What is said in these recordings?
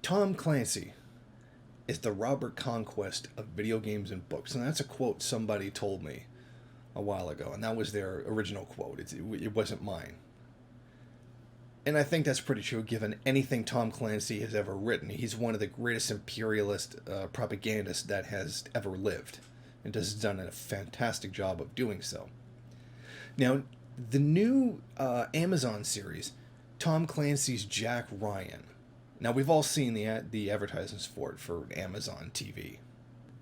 Tom Clancy is the Robert Conquest of video games and books. And that's a quote somebody told me a while ago, and that was their original quote. It wasn't mine. And I think that's pretty true given anything Tom Clancy has ever written. He's one of the greatest imperialist propagandists that has ever lived, and has done a fantastic job of doing so. Now, the new Amazon series, Tom Clancy's Jack Ryan. Now, we've all seen the advertisements for it for Amazon TV.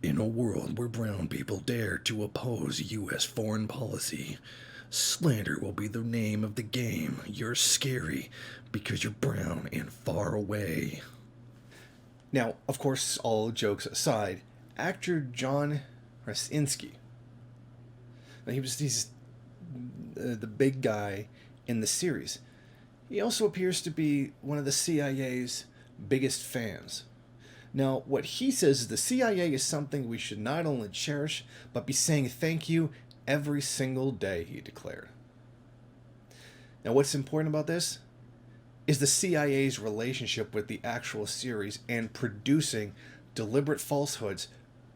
In a world where brown people dare to oppose U.S. foreign policy, slander will be the name of the game. You're scary because you're brown and far away. Now, of course, all jokes aside, actor John Krasinski. Now, he's the big guy in the series. He also appears to be one of the CIA's biggest fans. Now, what he says is the CIA is something we should not only cherish, but be saying thank you every single day, he declared. Now, what's important about this is the CIA's relationship with the actual series and producing deliberate falsehoods,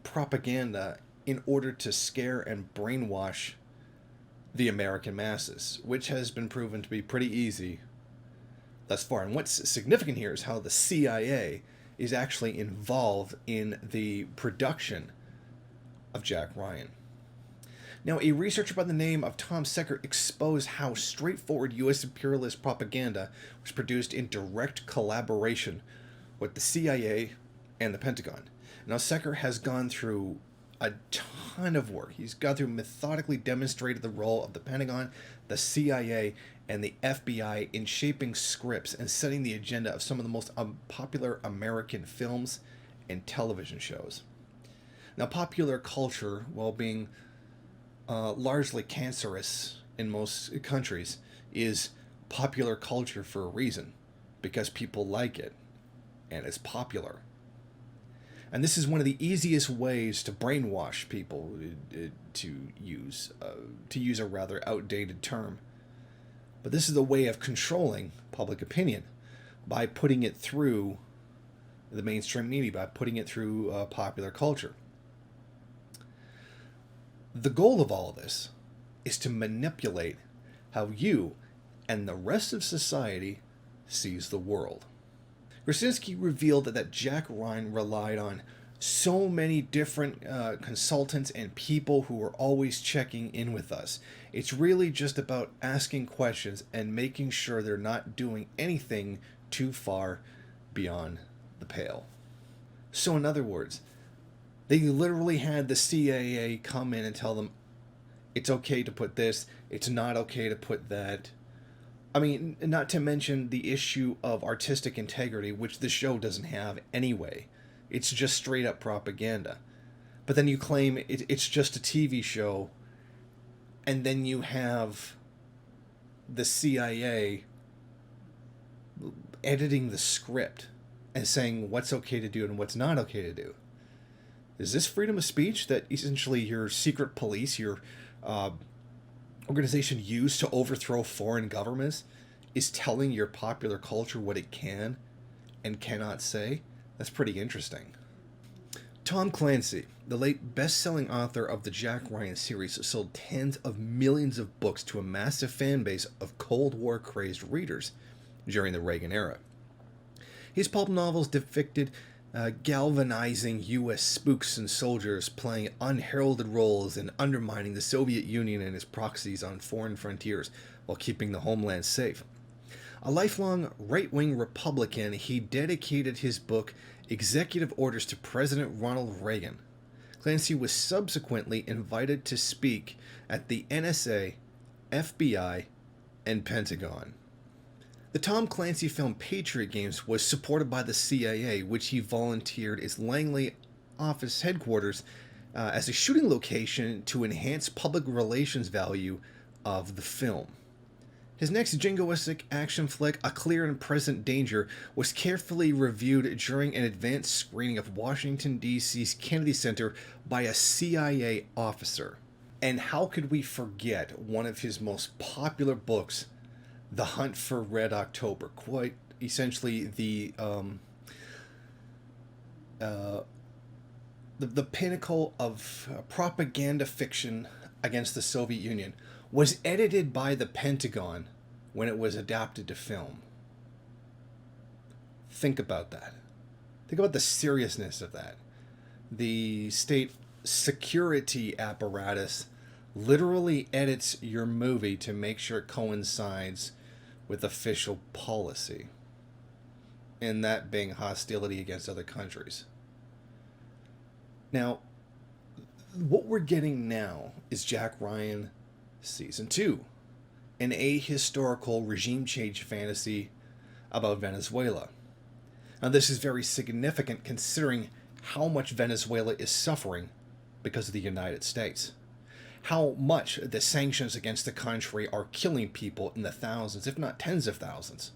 propaganda, in order to scare and brainwash the American masses, which has been proven to be pretty easy thus far. And what's significant here is how the CIA is actually involved in the production of Jack Ryan. Now, a researcher by the name of Tom Secker exposed how straightforward U.S. imperialist propaganda was produced in direct collaboration with the CIA and the Pentagon. Now, Secker has gone through a ton of work. He's gone through methodically demonstrated the role of the Pentagon, the CIA, and the FBI in shaping scripts and setting the agenda of some of the most popular American films and television shows. Now, popular culture, while being largely cancerous in most countries, is popular culture for a reason, because people like it, and it's popular. And this is one of the easiest ways to brainwash people, to use a rather outdated term. But this is a way of controlling public opinion by putting it through the mainstream media, by putting it through popular culture. The goal of all of this is to manipulate how you and the rest of society sees the world. Krasinski revealed that Jack Ryan relied on so many different consultants and people who were always checking in with us. It's really just about asking questions and making sure they're not doing anything too far beyond the pale. So in other words, they literally had the CIA come in and tell them, it's okay to put this, it's not okay to put that. I mean, not to mention the issue of artistic integrity, which the show doesn't have anyway. It's just straight up propaganda. But then you claim it's just a TV show, and then you have the CIA editing the script and saying what's okay to do and what's not okay to do. Is this freedom of speech that essentially your secret police, your organization used to overthrow foreign governments, is telling your popular culture what it can and cannot say? That's pretty interesting. Tom Clancy, the late best-selling author of the Jack Ryan series, sold tens of millions of books to a massive fan base of Cold War-crazed readers during the Reagan era. His pulp novels depicted galvanizing U.S. spooks and soldiers playing unheralded roles in undermining the Soviet Union and its proxies on foreign frontiers while keeping the homeland safe. A lifelong right-wing Republican, he dedicated his book Executive Orders to President Ronald Reagan. Clancy was subsequently invited to speak at the NSA, FBI, and Pentagon. The Tom Clancy film Patriot Games was supported by the CIA, which he volunteered as Langley office headquarters as a shooting location to enhance public relations value of the film. His next jingoistic action flick, A Clear and Present Danger, was carefully reviewed during an advanced screening of Washington, D.C.'s Kennedy Center by a CIA officer. And how could we forget one of his most popular books, The Hunt for Red October? Quite essentially the uh, the pinnacle of propaganda fiction against the Soviet Union, was edited by the Pentagon when it was adapted to film. Think about that. Think about the seriousness of that. The state security apparatus literally edits your movie to make sure it coincides with official policy, and that being hostility against other countries. Now, what we're getting now is Jack Ryan Season 2, an ahistorical regime change fantasy about Venezuela. Now, this is very significant considering how much Venezuela is suffering because of the United States. How much the sanctions against the country are killing people in the thousands, if not tens of thousands.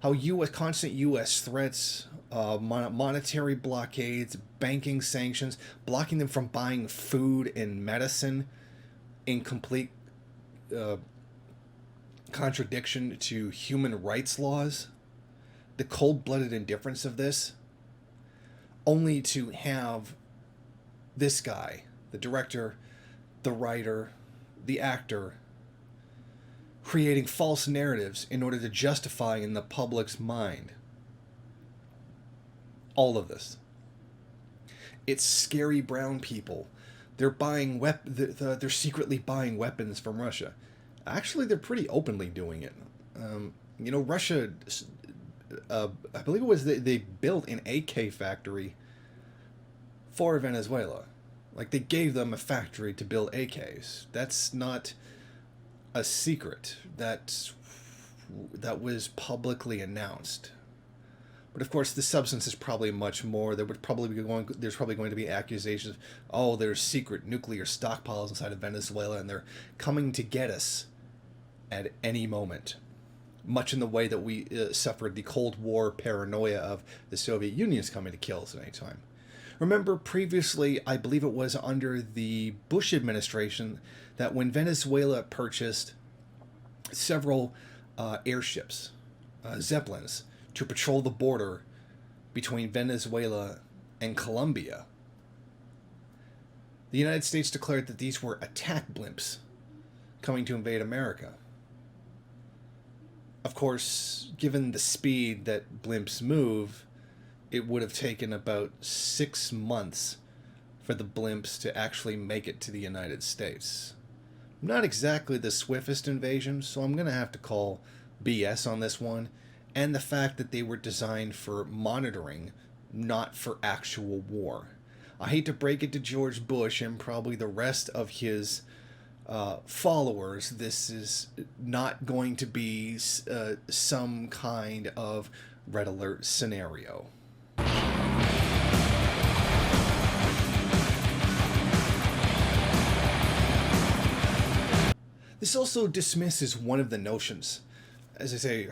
How constant U.S. threats, monetary blockades, banking sanctions, blocking them from buying food and medicine in complete contradiction to human rights laws. The cold-blooded indifference of this, only to have this guy, the director, the writer, the actor, creating false narratives in order to justify in the public's mind all of this. It's scary brown people. They're buying they're secretly buying weapons from Russia. Actually, they're pretty openly doing it. Russia, I believe it was they built an AK factory for Venezuela. Like, they gave them a factory to build AKs. That's not a secret. That was publicly announced. But of course, the substance is probably much more. There's probably going to be accusations. Oh, there's secret nuclear stockpiles inside of Venezuela, and they're coming to get us at any moment. Much in the way that we suffered the Cold War paranoia of the Soviet Union is coming to kill us at any time. Remember previously, I believe it was under the Bush administration, that when Venezuela purchased several airships, Zeppelins, to patrol the border between Venezuela and Colombia, the United States declared that these were attack blimps coming to invade America. Of course, given the speed that blimps move, it would have taken about 6 months for the blimps to actually make it to the United States. Not exactly the swiftest invasion, so I'm going to have to call BS on this one, and the fact that they were designed for monitoring, not for actual war. I hate to break it to George Bush and probably the rest of his followers, this is not going to be some kind of red alert scenario. This also dismisses one of the notions. As I say,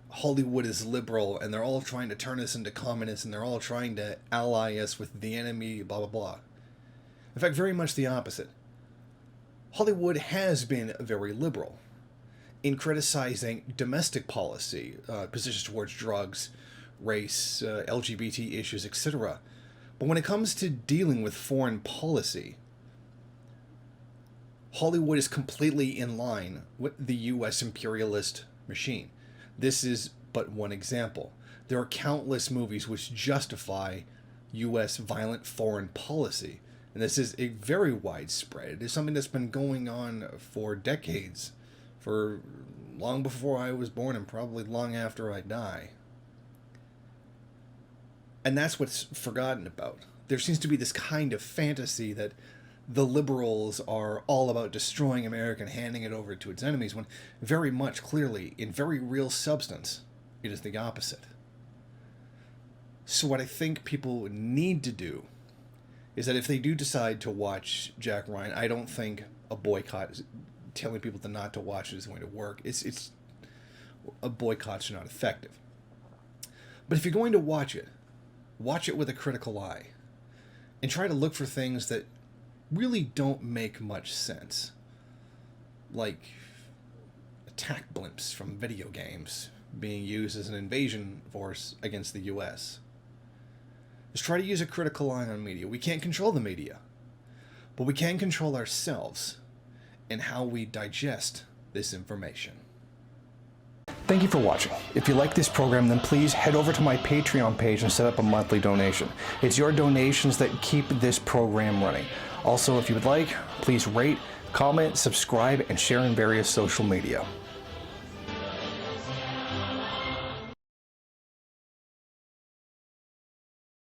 Hollywood is liberal, and they're all trying to turn us into communists, and they're all trying to ally us with the enemy, blah, blah, blah. In fact, very much the opposite. Hollywood has been very liberal in criticizing domestic policy, positions towards drugs, race, LGBT issues, etc. But when it comes to dealing with foreign policy, Hollywood is completely in line with the U.S. imperialist machine. This is but one example. There are countless movies which justify U.S. violent foreign policy, and this is a very widespread. It is something that's been going on for decades, for long before I was born and probably long after I die. And that's what's forgotten about. There seems to be this kind of fantasy that the liberals are all about destroying America and handing it over to its enemies, when very much clearly, in very real substance, it is the opposite. So what I think people need to do is that if they do decide to watch Jack Ryan, I don't think a boycott, telling people not to watch it, is going to work. It's a boycott's not effective. But if you're going to watch it with a critical eye, and try to look for things that really don't make much sense, like attack blimps from video games being used as an invasion force against the U.S. is try to use a critical eye on media. We can't control the media, but we can control ourselves and how we digest this information. Thank you for watching. If you like this program, then please head over to my Patreon page and set up a monthly donation. It's your donations that keep this program running. Also, if you would like, please rate, comment, subscribe, and share in various social media.